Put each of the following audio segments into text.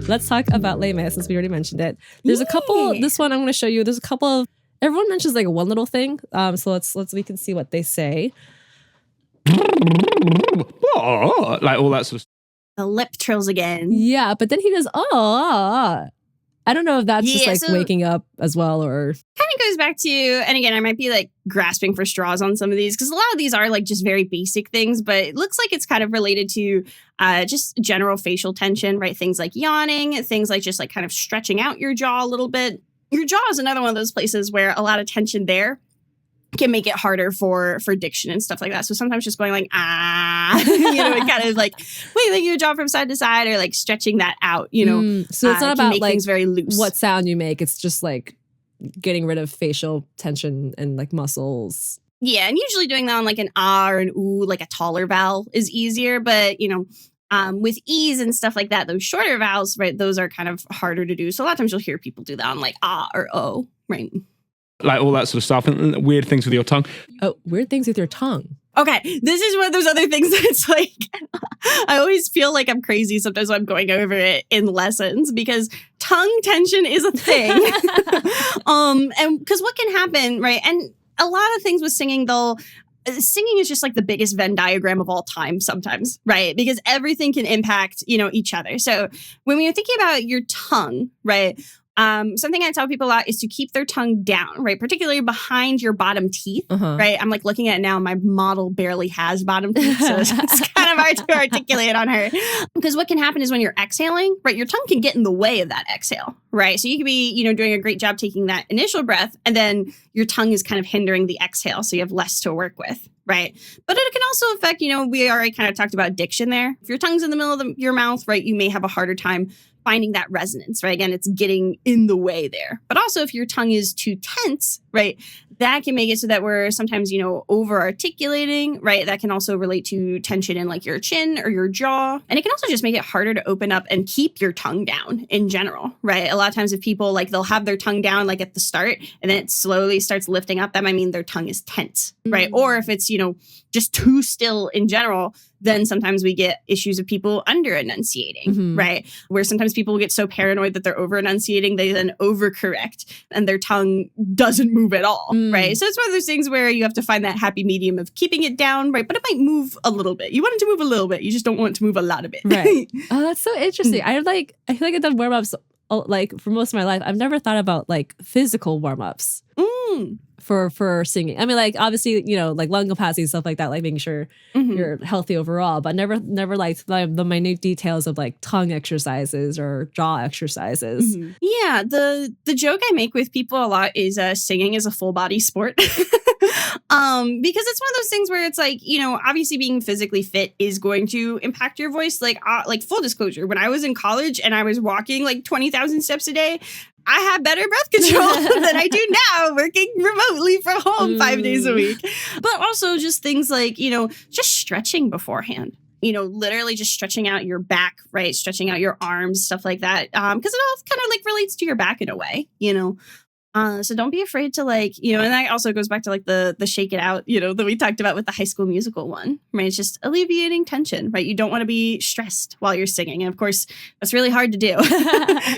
let's talk about Les Mis since we already mentioned it. There's a couple. This one I'm going to show you. There's a couple of. Everyone mentions like one little thing. So let's we can see what they say. Like all that sort of. The lip trills again. Yeah, but then he goes, I don't know if that's just like waking up as well or. Kind of goes back to, and again, I might be like grasping for straws on some of these because a lot of these are like just very basic things, but it looks like it's kind of related to just general facial tension, right? Things like yawning, things like just like kind of stretching out your jaw a little bit. Your jaw is another one of those places where a lot of tension there can make it harder for diction and stuff like that. So sometimes just going like, and kind of like waving your jaw from side to side or like stretching that out, So it's not about like very loose. What sound you make. It's just like getting rid of facial tension and like muscles. Yeah. And usually doing that on like an ah or an ooh, like a taller vowel is easier. But, with ease and stuff like that, those shorter vowels, right, those are kind of harder to do. So a lot of times you'll hear people do that on like ah or oh, right? Like all that sort of stuff and weird things with your tongue. Oh, weird things with your tongue. Okay, this is one of those other things that it's like, I always feel like I'm crazy sometimes when I'm going over it in lessons because tongue tension is a thing. And because what can happen, right? And a lot of things with singing, singing is just like the biggest Venn diagram of all time sometimes, right? Because everything can impact, each other. So when we're thinking about your tongue, right? Something I tell people a lot is to keep their tongue down, right? Particularly behind your bottom teeth, right? I'm like looking at it now, my model barely has bottom teeth, so it's kind of hard to articulate on her. Because what can happen is when you're exhaling, right, your tongue can get in the way of that exhale, right? So you could be, doing a great job taking that initial breath, and then your tongue is kind of hindering the exhale, so you have less to work with. Right. But it can also affect, we already kind of talked about diction there. If your tongue's in the middle of your mouth, right, you may have a harder time finding that resonance, right? Again, it's getting in the way there. But also if your tongue is too tense, right, that can make it so that we're sometimes, over articulating, right? That can also relate to tension in like your chin or your jaw. And it can also just make it harder to open up and keep your tongue down in general, right? A lot of times if people like, they'll have their tongue down like at the start and then it slowly starts lifting up, that might mean their tongue is tense, right? Or if it's, just too still in general, then sometimes we get issues of people under enunciating, right? Where sometimes people get so paranoid that they're over enunciating, they then overcorrect and their tongue doesn't move at all, right? So it's one of those things where you have to find that happy medium of keeping it down, right? But it might move a little bit. You want it to move a little bit. You just don't want it to move a lot of it. Right. Oh, that's so interesting. I feel like I've done warm-ups like for most of my life. I've never thought about like physical warm-ups. For singing. I mean, like obviously, like lung capacity and stuff like that, like making sure you're healthy overall, but never like the minute details of like tongue exercises or jaw exercises. Yeah, the joke I make with people a lot is singing is a full body sport. Because it's one of those things where it's like, obviously being physically fit is going to impact your voice. Like full disclosure, when I was in college and I was walking like 20,000 steps a day, I have better breath control than I do now working remotely from home 5 days a week. But also just things like, just stretching beforehand. Literally just stretching out your back, right? Stretching out your arms, stuff like that. Because it all kind of like relates to your back in a way, So don't be afraid to like, and that also goes back to like the shake it out, that we talked about with the High School Musical one, right? It's just alleviating tension, right? You don't want to be stressed while you're singing. And of course, that's really hard to do.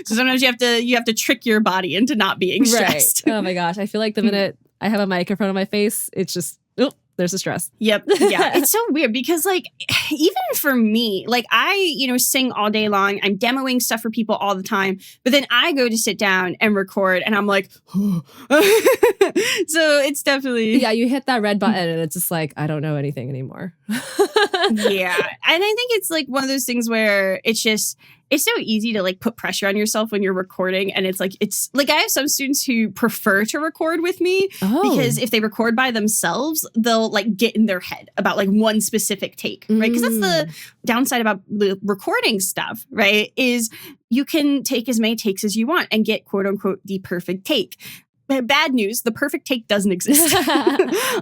So sometimes you have to trick your body into not being stressed. Right. Oh my gosh. I feel like the minute I have a mic in front of my face, it's just, there's a stress. Yep. Yeah. It's so weird because like, even for me, like I, sing all day long. I'm demoing stuff for people all the time, but then I go to sit down and record and I'm like, so it's definitely. Yeah. You hit that red button and it's just like, I don't know anything anymore. Yeah. And I think it's like one of those things where it's so easy to like put pressure on yourself when you're recording. And it's like I have some students who prefer to record with me because if they record by themselves, they'll like get in their head about like one specific take, right? Because that's the downside about the recording stuff, right? Is you can take as many takes as you want and get quote unquote the perfect take. Bad news, the perfect take doesn't exist. So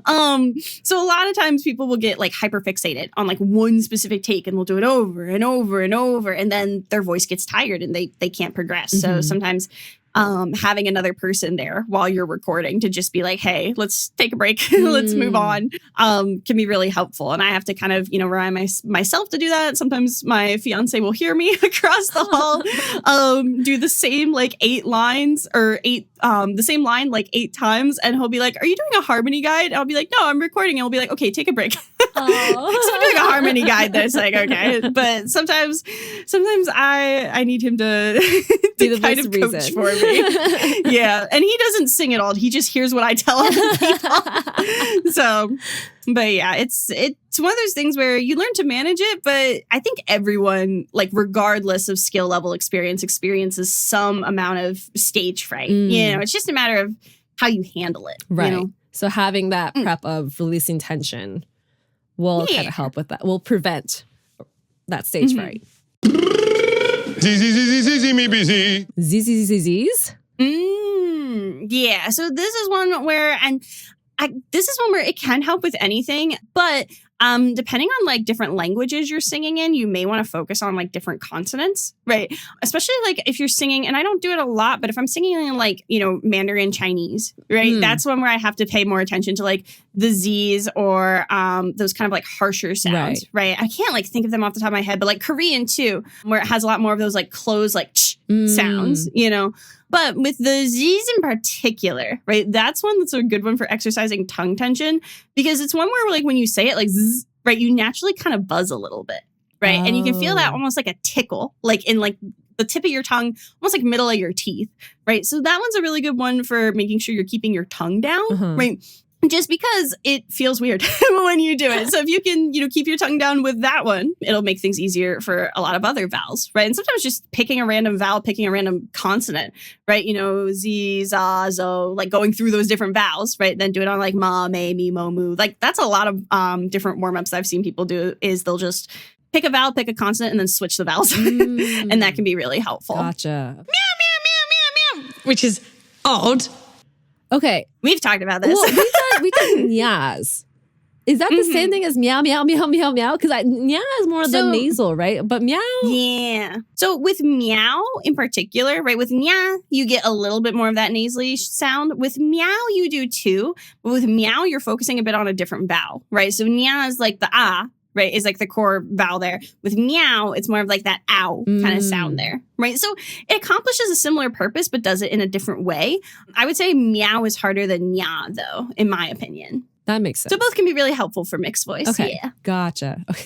a lot of times people will get like hyperfixated on like one specific take and we'll do it over and over and over. And then their voice gets tired and they can't progress. So sometimes having another person there while you're recording to just be like, hey, let's take a break, let's move on, can be really helpful. And I have to kind of, remind myself to do that. Sometimes my fiance will hear me across the hall, do the same like 8 lines or the same line like 8 times. And he'll be like, are you doing a harmony guide? And I'll be like, no, I'm recording. And he'll be like, okay, take a break. So I'm doing a harmony guide that's like, okay. But sometimes I need him to be the kind of coach for me. Yeah. And he doesn't sing at all. He just hears what I tell other people. So, but yeah, it's one of those things where you learn to manage it. But I think everyone, like regardless of skill level experiences some amount of stage fright. It's just a matter of how you handle it. Right. So having that prep of releasing tension will kind of help with that. Will prevent that stage fright. ZZZZs? Yeah. So this is one where, it can help with anything, but depending on like different languages you're singing in, you may want to focus on like different consonants, right? Especially like if you're singing, and I don't do it a lot, but if I'm singing in like, Mandarin Chinese, right? That's one where I have to pay more attention to like the Z's or those kind of like harsher sounds, right? I can't like think of them off the top of my head, but like Korean too, where it has a lot more of those like closed like sounds, But with the Z's in particular, right, that's one that's a good one for exercising tongue tension, because it's one where like when you say it like zzz, right, you naturally kind of buzz a little bit, right? And you can feel that almost like a tickle, like in like the tip of your tongue, almost like middle of your teeth, right? So that one's a really good one for making sure you're keeping your tongue down, right? Just because it feels weird when you do it. So if you can, keep your tongue down with that one, it'll make things easier for a lot of other vowels, right? And sometimes just picking a random vowel, picking a random consonant, right? Z, za, zo, like going through those different vowels, right? Then do it on like ma, me, me, mo, mu. Like that's a lot of different warm-ups I've seen people do is they'll just pick a vowel, pick a consonant, and then switch the vowels. And that can be really helpful. Gotcha. Meow, meow, meow, meow, meow, which is odd. Okay. We've talked about this. Well, we did nyas. Is that the same thing as meow, meow, meow, meow, meow? Because nya is more of the nasal, right? But meow. Yeah. So with meow in particular, right? With nya, you get a little bit more of that nasally sound. With meow, you do too. But with meow, you're focusing a bit on a different vowel, right? So nya is like the ah, right, is like the core vowel there. With meow, it's more of like that ow kind of sound there, right? So it accomplishes a similar purpose, but does it in a different way. I would say meow is harder than nya, though, in my opinion. That makes sense. So both can be really helpful for mixed voice. Okay. Yeah. Gotcha. Okay.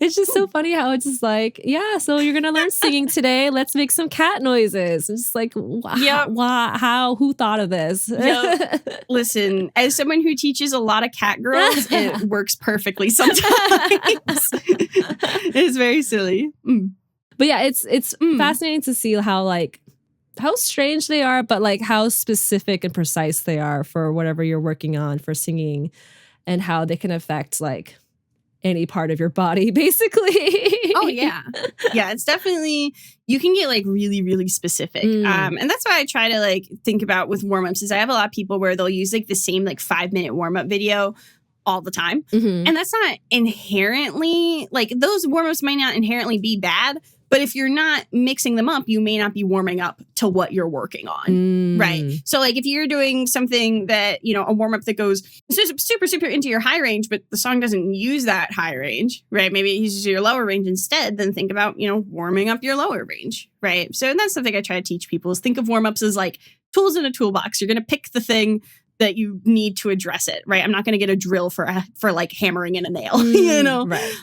It's just so funny how it's just like, yeah, so you're going to learn singing today. Let's make some cat noises. It's just like, wow, who thought of this? Yep. Listen, as someone who teaches a lot of cat girls, it works perfectly sometimes. It's very silly. But yeah, it's fascinating to see how strange they are, but like how specific and precise they are for whatever you're working on for singing, and how they can affect like any part of your body, basically. Oh, yeah. Yeah, it's definitely, you can get like really, really specific. And that's why I try to like think about with warm-ups is I have a lot of people where they'll use like the same like 5-minute warm-up video all the time. And that's not inherently, like those warm-ups might not inherently be bad, but if you're not mixing them up, you may not be warming up to what you're working on, right? So like if you're doing something that, a warm-up that goes super, super into your high range, but the song doesn't use that high range, right? Maybe it uses your lower range instead, then think about, warming up your lower range, right? So that's something I try to teach people is think of warm-ups as like tools in a toolbox. You're going to pick the thing that you need to address it, right? I'm not going to get a drill for like hammering in a nail, Right.